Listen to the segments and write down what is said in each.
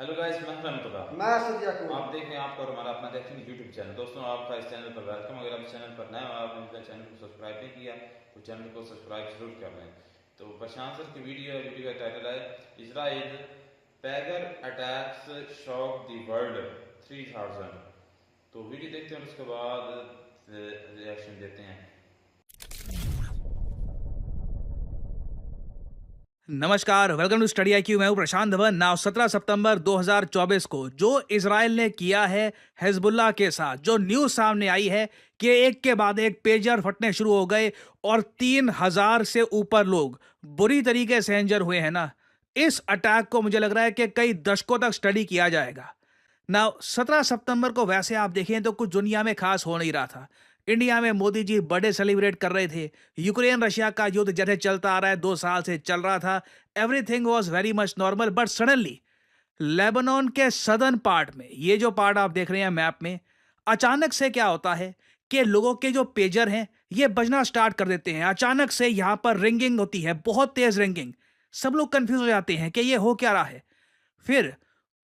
Hello guys, मैं रहमतुल्लाह। मैं सदिया को आप देख रहे हैं आपका और हमारा अपना देखेंगे यूट्यूब चैनल। दोस्तों, आपका इस चैनल पर वेलकम। अगर आप इस चैनल पर नए हो, आपने अपने चैनल को सब्सक्राइब नहीं किया तो चैनल को सब्सक्राइब जरूर कर लें। तो प्रशांत सर की वीडियो का टाइटल है Israel pager attacks shock the world 3000। तो वीडियो देखते हैं और उसके बाद रिएक्शन देते हैं। नमस्कार, वेलकम टू स्टडी आईक्यू। मैं हूं प्रशांत धवन। नाउ 17 सितंबर 2024 को जो इजराइल ने किया है हिजबुल्लाह के साथ, जो न्यूज़ सामने आई है कि एक के बाद एक पेजर फटने शुरू हो गए और 3000 से ऊपर लोग बुरी तरीके से इंजर हुए हैं ना। इस अटैक को मुझे लग रहा है कि कई दशकों तक स्टडी किया जाएगा। नाउ 17 सितंबर को वैसे आप देखें तो कुछ दुनिया में खास हो नहीं रहा था। इंडिया में मोदी जी बर्थडे सेलिब्रेट कर रहे थे। यूक्रेन रशिया का युद्ध जैसे चलता आ रहा है, 2 साल से चल रहा था। Everything was very much normal, but suddenly Lebanon के सदर्न पार्ट में, ये जो पार्ट आप देख रहे हैं मैप में, अचानक से क्या होता है कि लोगों के जो पेजर हैं ये बजना स्टार्ट कर देते हैं। अचानक से यहाँ पर रिंगिंग होती है, बहुत तेज रिंगिंग। सब लोग कंफ्यूज हो जाते हैं कि ये हो क्या रहा है। फिर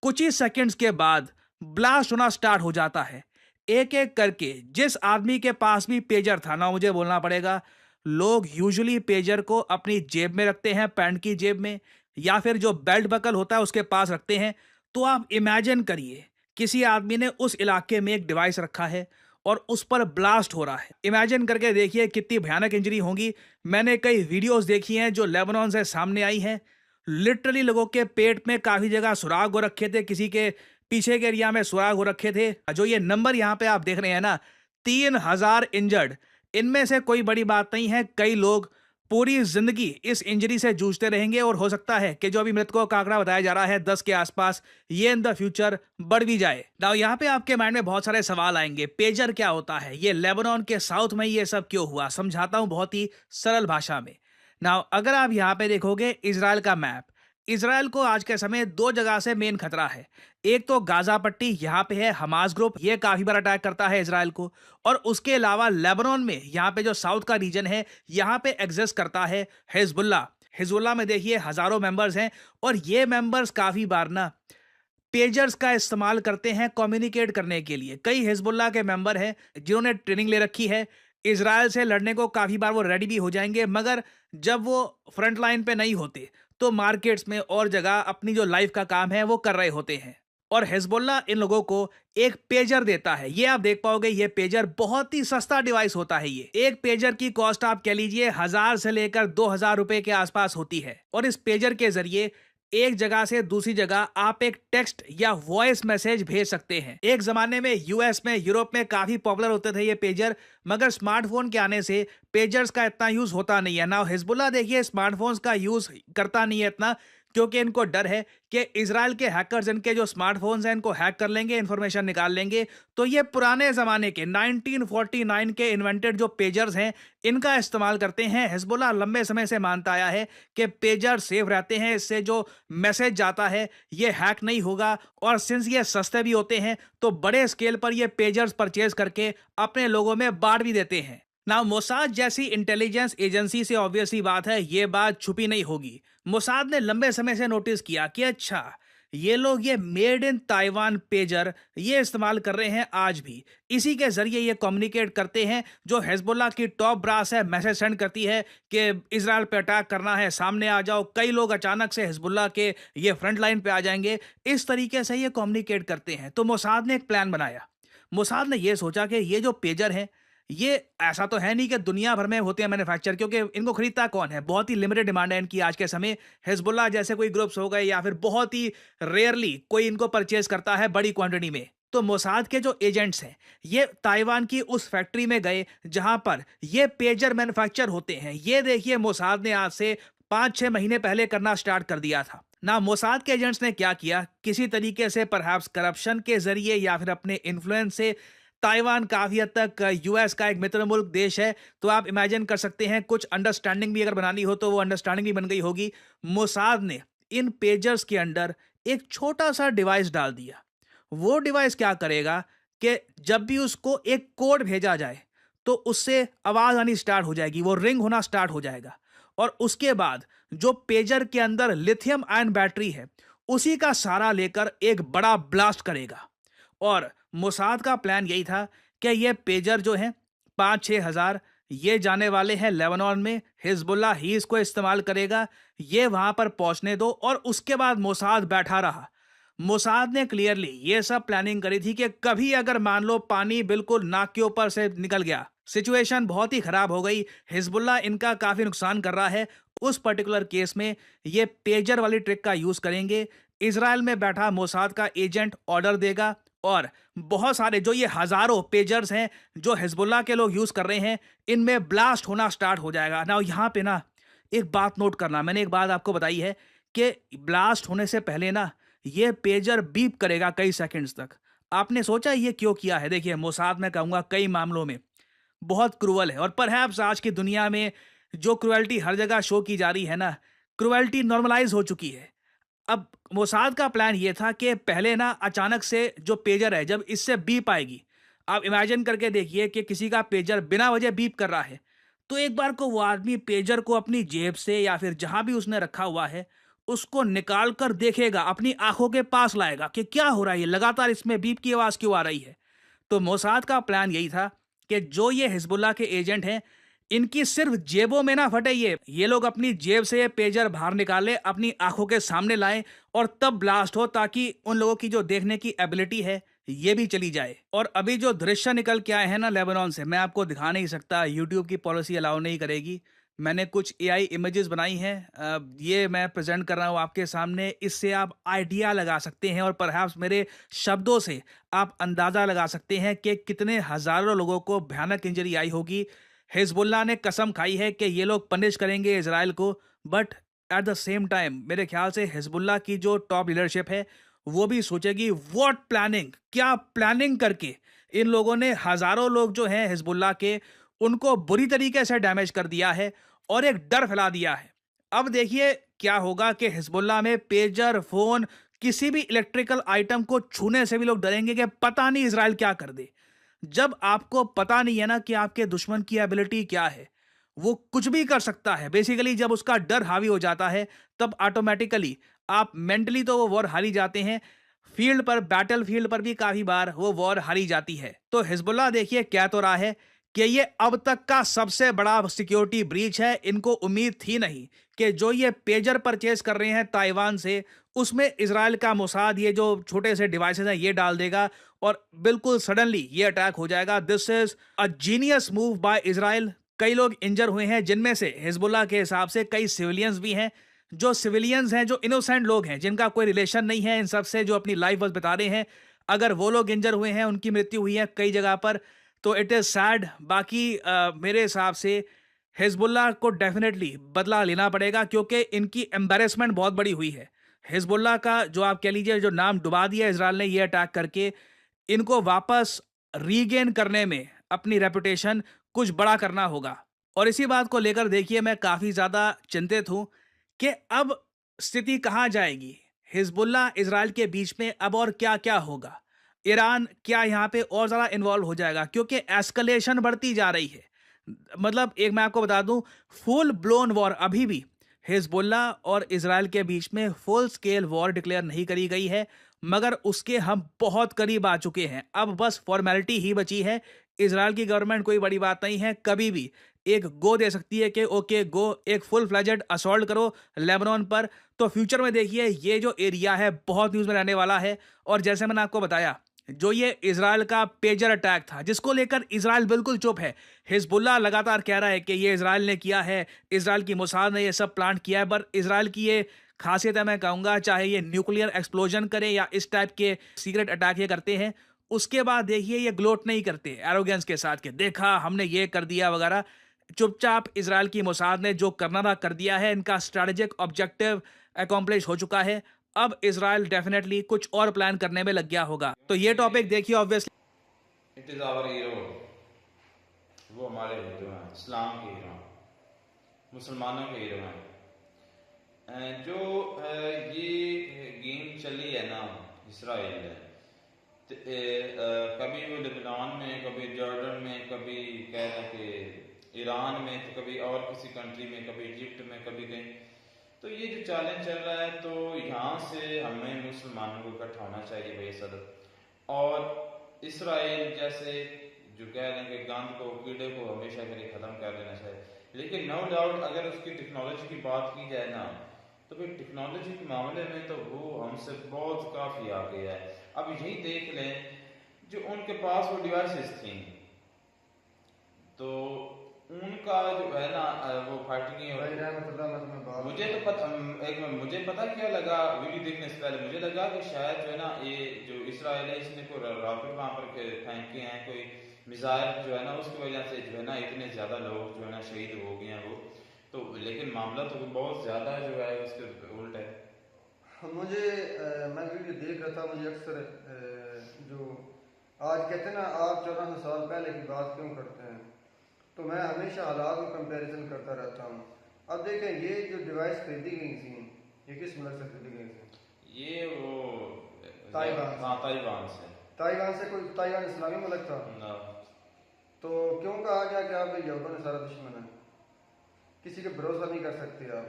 कुछ ही सेकंड्स के बाद ब्लास्ट होना स्टार्ट हो जाता है। एक एक करके जिस आदमी के पास भी पेजर था ना, मुझे बोलना पड़ेगा, लोग यूजुअली पेजर को अपनी जेब में रखते हैं, पैंट की जेब में, या फिर जो बेल्ट बकल होता है उसके पास रखते हैं। तो आप इमेजिन करिए किसी आदमी ने उस इलाके में एक डिवाइस रखा है और उस पर ब्लास्ट हो रहा है। इमेजिन करके देखिए कितनी भयानक इंजरी होगी। मैंने कई वीडियोस देखी हैं जो लेबनान से सामने आई हैं। लिटरली लोगों के पेट में काफी जगह सुराग हो रखे थे, किसी के पीछे के एरिया में सुराग हो रखे थे। जो ये नंबर यहाँ पे आप देख रहे हैं ना, 3000 इंजर्ड, इनमें से कोई बड़ी बात नहीं है। कई लोग पूरी जिंदगी इस इंजरी से जूझते रहेंगे और हो सकता है कि जो अभी मृतकों का आंकड़ा बताया जा रहा है 10 के आसपास, ये इन द फ्यूचर बढ़ भी जाए। नाउ यहाँ पे आपके माइंड में बहुत सारे सवाल आएंगे। पेजर क्या होता है, ये लेबनान के साउथ में ये सब क्यों हुआ? समझाता हूं बहुत ही सरल भाषा में। नाउ अगर आप यहाँ पे देखोगे इजराइल का मैप, इजराइल को आज के समय दो जगह से मेन खतरा है। एक तो गाजा पट्टी, यहाँ पे है हमास ग्रुप, ये काफी बार अटैक करता है इजराइल को। और उसके अलावा लेबनान में यहाँ पे जो साउथ का रीजन है, यहाँ पे एग्जिस्ट करता है हिजबुल्ला। हिजबुल्ला में देखिए हजारों मेंबर्स हैं और ये मेंबर्स काफी बार ना पेजर्स का इस्तेमाल करते हैं कम्युनिकेट करने के लिए। कई हिजबुल्ला के मेंबर हैं जिन्होंने ट्रेनिंग ले रखी है। इजराइल से लड़ने को काफी बार वो रेडी भी हो जाएंगे, मगर जब वो फ्रंट लाइन पे नहीं होते तो मार्केट्स में और जगह अपनी जो लाइफ का काम है वो कर रहे होते हैं। और हिजबुल्ला इन लोगों को एक पेजर देता है। ये आप देख पाओगे, ये पेजर बहुत ही सस्ता डिवाइस होता है। ये एक पेजर की कॉस्ट आप कह लीजिए 1000 से लेकर 2000 रुपए के आसपास होती है। और इस पेजर के जरिए एक जगह से दूसरी जगह आप एक टेक्स्ट या वॉइस मैसेज भेज सकते हैं। एक जमाने में यूएस में, यूरोप में काफी पॉपुलर होते थे ये पेजर, मगर स्मार्टफोन के आने से पेजर्स का इतना यूज होता नहीं है। ना हिजबुल्ला देखिए स्मार्टफोन्स का यूज करता नहीं है इतना, क्योंकि इनको डर है कि इजराइल के हैकर्स इनके जो स्मार्टफोन्स हैं इनको हैक कर लेंगे, इंफॉर्मेशन निकाल लेंगे। तो ये पुराने जमाने के 1949 के इन्वेंटेड जो पेजर्स हैं इनका इस्तेमाल करते हैं। हिजबुल्ला लंबे समय से मानता आया है कि पेजर सेफ रहते हैं, इससे जो मैसेज जाता है ये हैक नहीं होगा। और सिंस ये सस्ते भी होते हैं तो बड़े स्केल पर ये पेजर्स परचेज करके अपने लोगों में बांट भी देते हैं। ना मोसाद जैसी इंटेलिजेंस एजेंसी से ऑब्वियसली बात है, ये बात छुपी नहीं होगी। मोसाद ने लंबे समय से नोटिस किया कि अच्छा, ये लोग ये मेड इन ताइवान पेजर ये इस्तेमाल कर रहे हैं आज भी। इसी के जरिए ये कम्युनिकेट करते हैं। जो हिजबुल्लाह की टॉप ब्रास है मैसेज सेंड करती है कि इजराइल पे अटैक करना है, सामने आ जाओ। कई लोग अचानक से हिजबुल्लाह के ये फ्रंट लाइन पे आ जाएंगे। इस तरीके से ये कम्युनिकेट करते हैं। तो मोसाद ने एक प्लान बनाया। मोसाद ने ये सोचा कि ये जो पेजर हैं, ये ऐसा तो है नहीं कि दुनिया भर में होते हैं मैन्युफैक्चर, क्योंकि इनको खरीदता कौन है? बहुत ही लिमिटेड डिमांड है इनकी आज के समय। हिजबुल्लाह जैसे कोई ग्रुप्स हो गए या फिर बहुत ही रेयरली कोई इनको परचेज करता है बड़ी क्वांटिटी में। तो मोसाद के जो एजेंट्स हैं ये ताइवान की उस फैक्ट्री में गए जहां पर ये पेजर मैन्युफैक्चर होते हैं। ये देखिए मोसाद ने आज से 5-6 महीने पहले करना स्टार्ट कर दिया था ना। मोसाद के एजेंट्स ने क्या किया, किसी तरीके से परहैप्स करप्शन के जरिए या फिर अपने इन्फ्लुएंस से, ताइवान काफी हद तक यूएस का एक मित्र मुल्क देश है, तो आप इमेजिन कर सकते हैं कुछ अंडरस्टैंडिंग भी अगर बनानी हो तो वो अंडरस्टैंडिंग भी बन गई होगी। मोसाद ने इन पेजर्स के अंदर एक छोटा सा डिवाइस डाल दिया। वो डिवाइस क्या करेगा कि जब भी उसको एक कोड भेजा जाए तो उससे आवाज आनी स्टार्ट हो जाएगी, वो रिंग होना स्टार्ट हो जाएगा। और उसके बाद जो पेजर के अंदर लिथियम आयन बैटरी है उसी का सहारा लेकर एक बड़ा ब्लास्ट करेगा। और मोसाद का प्लान यही था कि ये पेजर जो हैं 5-6 हज़ार ये जाने वाले हैं लेबनान में, हिजबुल्लाह ही इसको इस्तेमाल करेगा, ये वहां पर पहुंचने दो। और उसके बाद मोसाद बैठा रहा। मोसाद ने क्लियरली ये सब प्लानिंग करी थी कि कभी अगर मान लो पानी बिल्कुल नाक के ऊपर से निकल गया, सिचुएशन बहुत ही खराब हो गई, हिजबुल्लाह इनका काफी नुकसान कर रहा है, उस पर्टिकुलर केस में ये पेजर वाली ट्रिक का यूज करेंगे। इसराइल में बैठा मोसाद का एजेंट ऑर्डर देगा और बहुत सारे जो ये हजारों पेजर्स हैं जो हिजबुल्लाह के लोग यूज कर रहे हैं, इनमें ब्लास्ट होना स्टार्ट हो जाएगा ना। यहाँ पे ना एक बात नोट करना, मैंने एक बात आपको बताई है कि ब्लास्ट होने से पहले ना ये पेजर बीप करेगा कई सेकंड्स तक। आपने सोचा ये क्यों किया है? देखिए, मोसाद मैं कहूंगा कई मामलों में बहुत क्रूअल है, और परहैप्स आज की दुनिया में जो क्रुएल्टी हर जगह शो की जा रही है ना, क्रुएल्टी नॉर्मलाइज हो चुकी है। अब मोसाद का प्लान ये था कि पहले ना अचानक से जो पेजर है जब इससे बीप आएगी, आप इमेजिन करके देखिए कि किसी का पेजर बिना वजह बीप कर रहा है, तो एक बार को वो आदमी पेजर को अपनी जेब से या फिर जहां भी उसने रखा हुआ है उसको निकाल कर देखेगा, अपनी आंखों के पास लाएगा कि क्या हो रहा है, लगातार इसमें बीप की आवाज क्यों आ रही है। तो मोसाद का प्लान यही था कि जो ये हिजबुल्लाह के एजेंट हैं, इनकी सिर्फ जेबों में ना फटे, ये लोग अपनी जेब से ये पेजर बाहर निकाले, अपनी आंखों के सामने लाएं और तब ब्लास्ट हो, ताकि उन लोगों की जो देखने की एबिलिटी है ये भी चली जाए। और अभी जो दृश्य निकल के आए हैं ना लेबनान से, मैं आपको दिखा नहीं सकता, यूट्यूब की पॉलिसी अलाउ नहीं करेगी। मैंने कुछ एआई इमेजेस बनाई हैं, ये मैं प्रेजेंट कर रहा हूँ आपके सामने। इससे आप आइडिया लगा सकते हैं और परहैप्स मेरे शब्दों से आप अंदाजा लगा सकते हैं कि कितने हजारों लोगों को भयानक इंजरी आई होगी। हिजबुल्लाह ने कसम खाई है कि ये लोग पनिश करेंगे इसराइल को, but at the same time मेरे ख्याल से हिजबुल्लाह की जो टॉप लीडरशिप है वो भी सोचेगी व्हाट प्लानिंग, क्या प्लानिंग करके इन लोगों ने हजारों लोग जो हैं हिजबुल्लाह के, उनको बुरी तरीके से डैमेज कर दिया है और एक डर फैला दिया है। अब देखिए क्या होगा कि हिजबुल्लाह में पेजर, फोन, किसी भी इलेक्ट्रिकल आइटम को छूने से भी लोग डरेंगे कि पता नहीं इसराइल क्या कर दे। जब आपको पता नहीं है ना कि आपके दुश्मन की एबिलिटी क्या है, वो कुछ भी कर सकता है बेसिकली, जब उसका डर हावी हो जाता है तब ऑटोमेटिकली आप मेंटली तो वो वॉर हारी जाते हैं, फील्ड पर, बैटल फील्ड पर भी काफी बार वो वॉर हारी जाती है। तो हिजबुल्लाह देखिए क्या तो रहा है कि ये अब तक का सबसे बड़ा सिक्योरिटी ब्रीच है। इनको उम्मीद थी नहीं कि जो ये पेजर परचेज कर रहे हैं ताइवान से, उसमें इजराइल का मोसाद ये जो छोटे से डिवाइसेस हैं ये डाल देगा और बिल्कुल सडनली ये अटैक हो जाएगा। This is a genius move by Israel. कई लोग इंजर हुए हैं, जिनमें से हिजबुल्लाह के हिसाब से कई सिविलियंस भी हैं। जो सिविलियंस हैं, जो इनोसेंट लोग हैं, जिनका कोई रिलेशन नहीं है इन सब से, जो अपनी लाइफ बस बता रहे हैं, अगर वो लोग इंजर हुए हैं, उनकी मृत्यु हुई है कई जगह पर, तो इट इज सैड। बाकी मेरे हिसाब से हिजबुल्लाह को डेफिनेटली बदला लेना पड़ेगा, क्योंकि इनकी एम्बेरसमेंट बहुत बड़ी हुई है। हिजबुल्लाह का जो आप कह लीजिए जो नाम डुबा दिया इसराइल ने ये अटैक करके, इनको वापस रीगेन करने में अपनी रेपुटेशन कुछ बड़ा करना होगा। और इसी बात को लेकर देखिए मैं काफी ज्यादा चिंतित हूं कि अब स्थिति कहां जाएगी, हिजबुल्लाह इसराइल के बीच में अब और क्या क्या होगा। ईरान क्या यहाँ पे और ज़्यादा इन्वॉल्व हो जाएगा, क्योंकि एस्केलेशन बढ़ती जा रही है। मतलब एक मैं आपको बता दूं, फुल ब्लोन वॉर अभी भी हिजबुल्लाह और इसराइल के बीच में फुल स्केल वॉर डिक्लेयर नहीं करी गई है, मगर उसके हम बहुत करीब आ चुके हैं। अब बस फॉर्मेलिटी ही बची है। इसराइल की गवर्नमेंट कोई बड़ी बात नहीं है, कभी भी एक गो दे सकती है कि ओके गो, एक फुल फ्लेजेड असॉल्ट करो लेबनान पर। तो फ्यूचर में देखिए ये जो एरिया है बहुत न्यूज़ में रहने वाला है। और जैसे मैंने आपको बताया, जो ये इजराइल का पेजर अटैक था जिसको लेकर इजराइल बिल्कुल चुप है, हिजबुल्लाह लगातार कह रहा है कि ये इजराइल ने किया है, इजराइल की मोसाद ने ये सब प्लान किया है। पर इजराइल की ये खासियत है, मैं कहूँगा, चाहे ये न्यूक्लियर एक्सप्लोजन करे या इस टाइप के सीक्रेट अटैक ये करते हैं, उसके बाद देखिए ये ग्लोट नहीं करते एरोगेंस के साथ कि देखा हमने ये कर दिया वगैरह। चुपचाप इजराइल की मोसाद ने जो करना था कर दिया है, इनका स्ट्रैटेजिक ऑब्जेक्टिव अकॉम्प्लिश हो चुका है। अब इजराइल डेफिनेटली कुछ और प्लान करने में लग गया होगा। तो ये टॉपिक देखिए obviously it is our hero, वो हमारे हीरो हैं, इस्लाम के हीरो, मुसलमानों के हीरो हैं। जो ये गेम चली है ना इसराइल है, कभी वो लेबनान में, कभी जॉर्डन में, कभी कह रहे कि ईरान में, तो कभी और किसी कंट्री में, कभी इजिप्ट में, कभी कहीं, तो ये जो चैलेंज चल रहा है, तो यहाँ से हमें मुसलमानों को इकट्ठा होना चाहिए भाई सदर, और इसराइल जैसे जो कह रहे हैं कि गंद को, कीड़े को हमेशा के लिए ख़त्म कर देना चाहिए। लेकिन नो डाउट अगर उसकी टेक्नोलॉजी की बात की जाए ना, तो भाई टेक्नोलॉजी के मामले में तो वो हमसे बहुत काफ़ी आगे है। अब यही देख लें, जो उनके पास वो डिवाइसेस थी, तो उनका जो है ना वो फाइटिंग मुझे पता क्या लगा वीडियो देखने से पहले, मुझे लगा कि शायद जो है ना ये जो इसराइल है इसने कोई रॉकेट वहाँ पर फेंके हैं, कोई मिसाइल जो है ना, उसकी वजह से जो है ना इतने ज़्यादा लोग जो है ना शहीद हो गए हैं वो तो। लेकिन मामला तो बहुत ज़्यादा जो है उसके उल्ट है। मैं वीडियो देख रहा था, मुझे अक्सर जो आज कहते हैं ना आप 1400 साल पहले की बात क्यों करते हैं, तो मैं हमेशा हालात में कंपैरिजन करता रहता हूँ। अब देखें ये जो डिवाइस खरीदी गई थी, ये किस मुल्क से खरीदी गई थी? ये वो ताइवान। हाँ ताइवान से। ताइवान से कोई ताइवान इस्लामी मुल्क था ना। तो क्यों कहा गया कि आप यहूदियों ने सारा दुश्मन है, किसी के भरोसा नहीं कर सकते आप।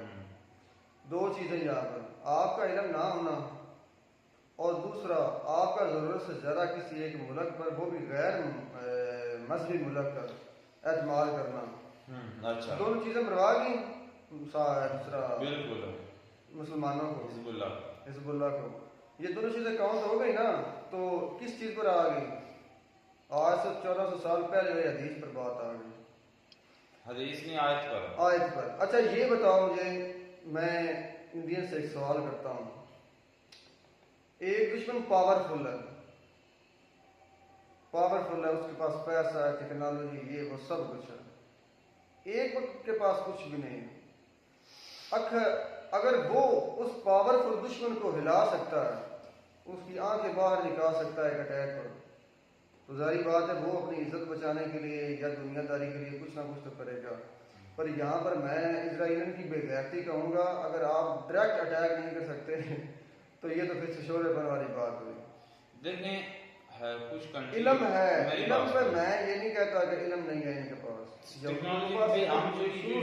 दो चीज़ें यहाँ पर, आपका इल्म ना होना और दूसरा आपका ज़रूरत से ज़्यादा किसी एक मुल्क पर, वो भी गैर मजहबी मुल्क पर एतमाद करना। अच्छा। दोनों चीज़ें बर्बाद की दूसरा बिल्कुल मुसलमानों को, हिजबुल्लाह को ये दोनों चीज़ें काउंट हो गई ना, तो किस चीज़ पर आ गई? आज से 1400 साल पहले हुई हदीस पर बात आ गई। हदीस नहीं, आयत पर। अच्छा ये बताओ मुझे, मैं इंडियन से एक सवाल करता हूँ, एक दुश्मन पावरफुल है, उसके पास पैसा है, टेक्नोलॉजी, ये वो सब कुछ है, एक के पास कुछ भी नहीं है। अगर वो उस पावरफुल दुश्मन को हिला सकता है, उसकी आंखें बाहर निकाल सकता है एक अटैक पर, तो जारी बात है वो अपनी इज्जत बचाने के लिए या दुनियादारी के लिए कुछ ना कुछ तो करेगा। पर यहाँ पर मैं इजराइलियन की बेगैरती कहूँगा, अगर आप डायरेक्ट अटैक नहीं कर सकते तो ये तो फिर शोरेपन वाली बात हुई। देखें कुछ इल्म है, इल्म पे मैं ये नहीं कहता कि इल्म नहीं है इनके पास, टेक्नोलॉजी हम जो यूट्यूब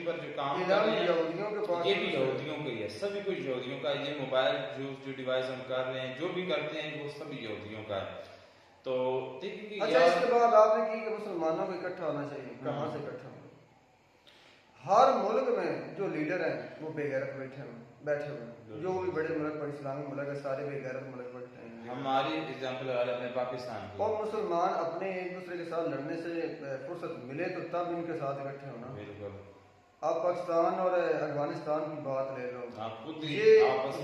पर जो काम कर रहे हैं यहूदियों के पास, ये भी यहूदियों का ही है, सभी कुछ यहूदियों का। ये मोबाइल जो डिवाइस हम कर रहे हैं, जो भी करते हैं, वो सभी यहूदियों का है। तो देखिए अच्छा इसके बाद आपने की कि मुसलमानों को इकट्ठा होना चाहिए, कहाँ से इकट्ठा होना? हर मुल्क में जो लीडर हैं वो बेगैरत बैठे हुए, जो भी बड़े मुल्क पर इस्लामी मुल्क है सारे बेगैरत मुल्क बैठे हैं। हमारी एग्जांपल अपने पाकिस्तान की, और मुसलमान अपने एक दूसरे के साथ लड़ने से फुर्सत मिले तो तब इनके साथ इकट्ठे होना। बिल्कुल। आप पाकिस्तान और अफगानिस्तान की बात ले लो,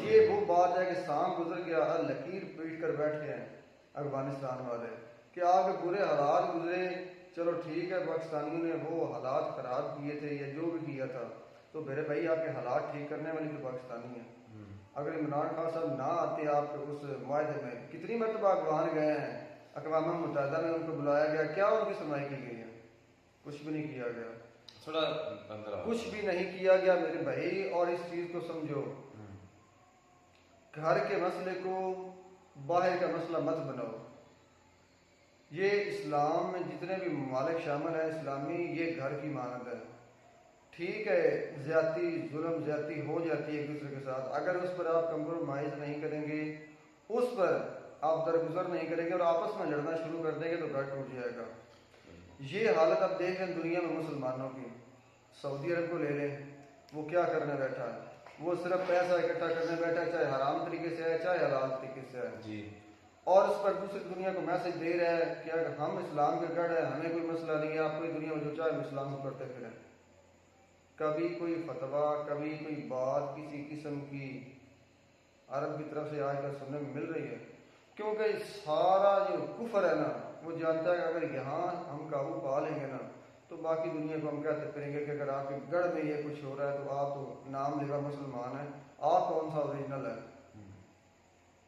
ये वो बात है कि शाम गुजर गया, लकीर पीट कर बैठ गए अफगानिस्तान वाले कि आगे बुरे हालात गुजरे, चलो ठीक है पाकिस्तानियों ने वो हालात खराब किए थे या जो भी किया था, तो मेरे भाई आपके हालात ठीक करने वाली तो पाकिस्तानी है। अगर इमरान खान साहब ना आते आपके उस मुआहदे में, कितनी मरतबा अफगान गए हैं, अक़वाम मुत्तहिदा में उनको बुलाया गया, क्या उनकी सुनवाई की गई है? कुछ भी नहीं किया गया, कुछ भी नहीं किया गया मेरे भाई। और इस चीज़ को समझो, घर के मसले को बाहर का मसला मत बनाओ। ये इस्लाम में जितने भी ममालिक शामिल हैं इस्लामी, ये घर की मानद है। ठीक है जुल्म ज्यादती हो जाती है एक दूसरे के साथ, अगर उस पर आप कंप्रोमाइज़ नहीं करेंगे, उस पर आप दरगुजर नहीं करेंगे और आपस में लड़ना शुरू कर देंगे तो घर टूट जाएगा। ये हालत आप देख लें दुनिया में मुसलमानों की। सऊदी अरब को ले लें, वो क्या करने बैठा है, वो सिर्फ पैसा इकट्ठा करने बैठा है, चाहे हराम तरीके से है चाहे हलाल तरीके से है जी, और उस पर दूसरी दुनिया को मैसेज दे रहा है कि अगर हम इस्लाम के गढ़ है, हमें कोई मसला नहीं है, आप पूरी दुनिया में जो चाहे हम इस्लाम को करते फिरें। कभी कोई फतवा, कभी कोई बात किसी किस्म की अरब की तरफ से आजकल सुनने में मिल रही है, क्योंकि सारा जो कुफर है ना, वो जानता है कि अगर यहाँ हम काबू पा लेंगे ना तो बाकी दुनिया को हम कहते फिरेंगे कि अगर आपके गढ़ में ये कुछ हो रहा है तो आप तो नाम लेगा मुसलमान है, आप कौन सा ओरिजिनल है।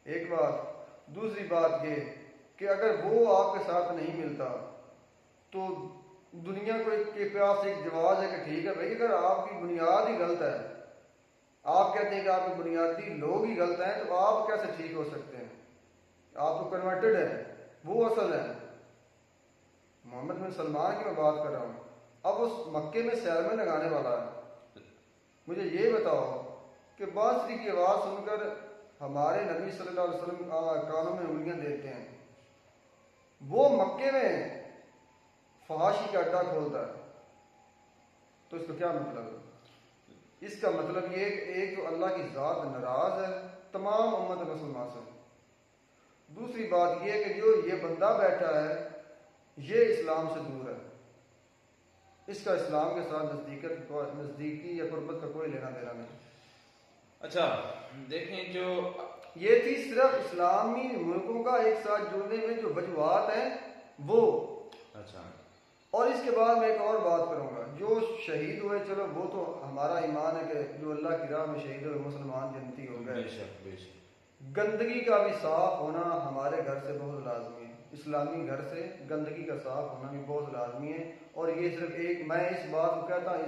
एक बात। दूसरी बात ये कि अगर वो आपके साथ नहीं मिलता तो दुनिया को के पास एक जवाब है कि ठीक है भाई, अगर आपकी बुनियाद ही गलत है, आप कहते हैं कि आपके बुनियादी लोग ही गलत हैं, तो आप कैसे ठीक हो सकते हैं? आप तो कन्वर्टेड है, वो असल है। मोहम्मद बिन सलमान की मैं बात कर रहा हूँ, अब उस मक्के में सैलमन लगाने वाला है। मुझे ये बताओ कि बांसुरी की आवाज़ सुनकर हमारे नबी सल्लल्लाहु अलैहि वसल्लम कानों में उंगलियां देते हैं, वो मक्के में फहाशी का अड्डा खोलता है। तो इसका क्या मतलब है? इसका मतलब ये कि एक तो अल्लाह की ज़ात नाराज़ है तमाम उम्मत मुसलमान से। दूसरी बात ये कि जो ये बंदा बैठा है ये इस्लाम से दूर है, इसका इस्लाम के साथ नज़दीकी या कुर्बत का कोई लेना देना नहीं। अच्छा देखें, जो ये थी सिर्फ इस्लामी मुल्कों का एक साथ जुड़ने में जो वजूहात हैं वो। अच्छा, और इसके बाद मैं एक और बात करूंगा, जो शहीद हुए चलो वो तो हमारा ईमान है कि जो अल्लाह की राह में शहीद हुए मुसलमान जन्नती हो गए। बेशक बेशक। गंदगी का भी साफ होना हमारे घर से बहुत लाजमी है, इस्लामी घर से गंदगी का साफ होना भी बहुत लाजमी है। और ये सिर्फ एक, मैं इस बात को कहता हूँ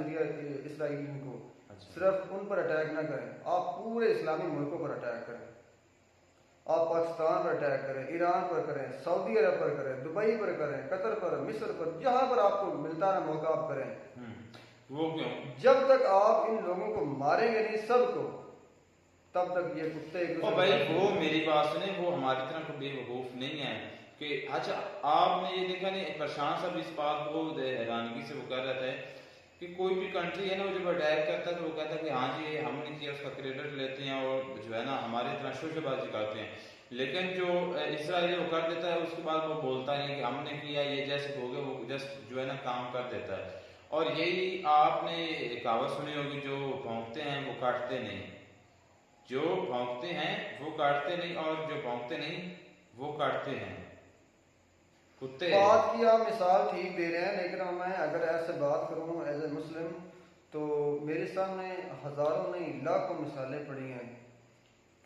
इसराइलियों को, अच्छा। सिर्फ उन पर अटैक ना करें, आप पूरे इस्लामी मुल्कों पर अटैक करें। आप पाकिस्तान पर अटैक करें, ईरान पर करें, सऊदी अरब पर करें, दुबई पर करें, कतर पर, मिस्र पर, जहां पर आपको मिलता है मौका आप करें। वो क्यों? जब तक आप इन लोगों को मारेंगे नहीं सबको, तब तक ये कुत्ते ओ भाई वो मेरी बात सुने, वो हमारी तरह को बेवकूफ नहीं है कि अच्छा आपने ये देखा नहीं, प्रशांत साहब इस बात को हैरानगी से वो कर रहे थे कि कोई भी कंट्री है ना, वो जब अटैक करता है तो वो कहता है कि हाँ जी हमने किया, उसका क्रेडिट लेते हैं और जो है ना हमारे तरह शोशेबाजी करते हैं। लेकिन जो इसराइल वो कर देता है उसके बाद वो बोलता है कि हमने किया, ये जैसे हो गया, वो जस्ट जो है ना काम कर देता है। और यही आपने कहावत सुनी होगी, जो भौंकते हैं वो काटते नहीं, जो भौंकते हैं वो काटते नहीं, और जो भौंकते नहीं वो काटते हैं कुत्ते। बात की आप मिसाल ठीक दे रहे हैं, लेकिन मैं अगर ऐसे बात करूं एज ए मुस्लिम तो मेरे सामने हजारों नहीं लाखों मिसालें पड़ी हैं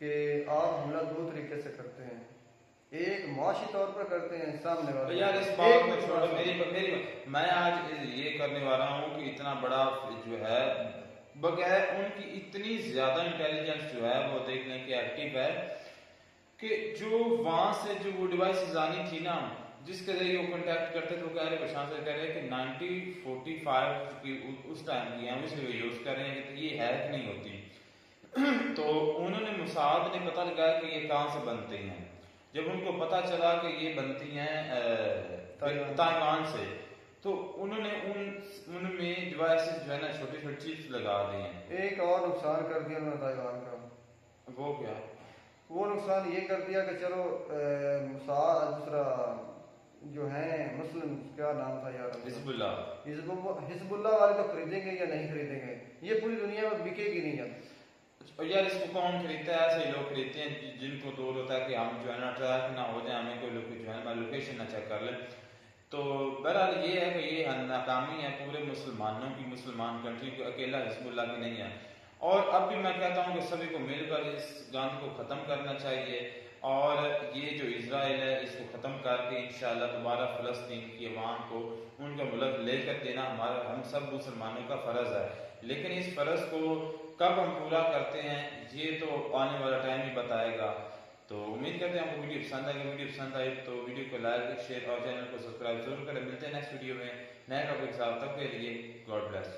कि आप हमला दो तरीके से करते हैं। एक मुआशी तौर पर करते हैं सामने वाले। यार इस बात को छोड़ो, मेरी मैं आज ये करने वाला हूँ कि इतना बड़ा जो है बगैर उनकी इतनी ज्यादा इंटेलिजेंस जो है वो देखने की एक्टिव है कि जो वहां से जो वो डिवाइस आनी थी ना, जिसके जरिए वो कॉन्टैक्ट करते थे, वो कह रहे प्रशांत से कह रहे कि 1945 की उस टाइम की हैं, उसे यूज कर रहे हैं कि ये है कि नहीं होती। तो उन्होंने मुसाद ने पता लगाया कि ये कहाँ से बनते हैं। जब उनको पता चला कि ये बनती हैं ताइवान से, तो उन्होंने उनमें डिवाइसेस जो है ना छोटी छोटी चिप्स लगा दी हैं। एक और नुकसान कर दिया उन्होंने ताइवान का। वो क्या? वो नुकसान ये कर दिया कि चलो दूसरा जो है मुस्लिम, क्या नाम था यार, हिजबुल्लाह वाले तो खरीदेंगे या नहीं खरीदेंगे, ये पूरी दुनिया में बिकेगी नहीं है। और यार इसको कौन खरीदता है? ऐसे लोग खरीदते हैं जिनको दूर होता है कि हम जो है ना ट्रैक ना हो जाए, हमें कोई लोग जो है ना लोकेशन ना चेक कर ले। तो बहरहाल ये है कि ये नाकामी है पूरे मुसलमानों की, मुसलमान कंट्री को, अकेला हिजबुल्लाह की नहीं है। और अब भी मैं कहता हूँ कि सभी को मिलकर इस गंद को ख़त्म करना चाहिए, और ये जो इजराइल है इसको ख़त्म करके इंशाअल्लाह दोबारा फ़लस्तीन की अवाम को उनका मुल्क लेकर देना हमारा, हम सब मुसलमानों का फ़र्ज़ है। लेकिन इस फ़र्ज़ को कब हम पूरा करते हैं ये तो आने वाला टाइम ही बताएगा। तो उम्मीद करते हैं आपको वीडियो पसंद आएगी। वीडियो पसंद आए तो वीडियो को लाइक, शेयर और चैनल को सब्सक्राइब जरूर करें। मिलते हैं नेक्स्ट वीडियो में नए टॉपिक के साथ, तब के लिए गॉड ब्लेस यू।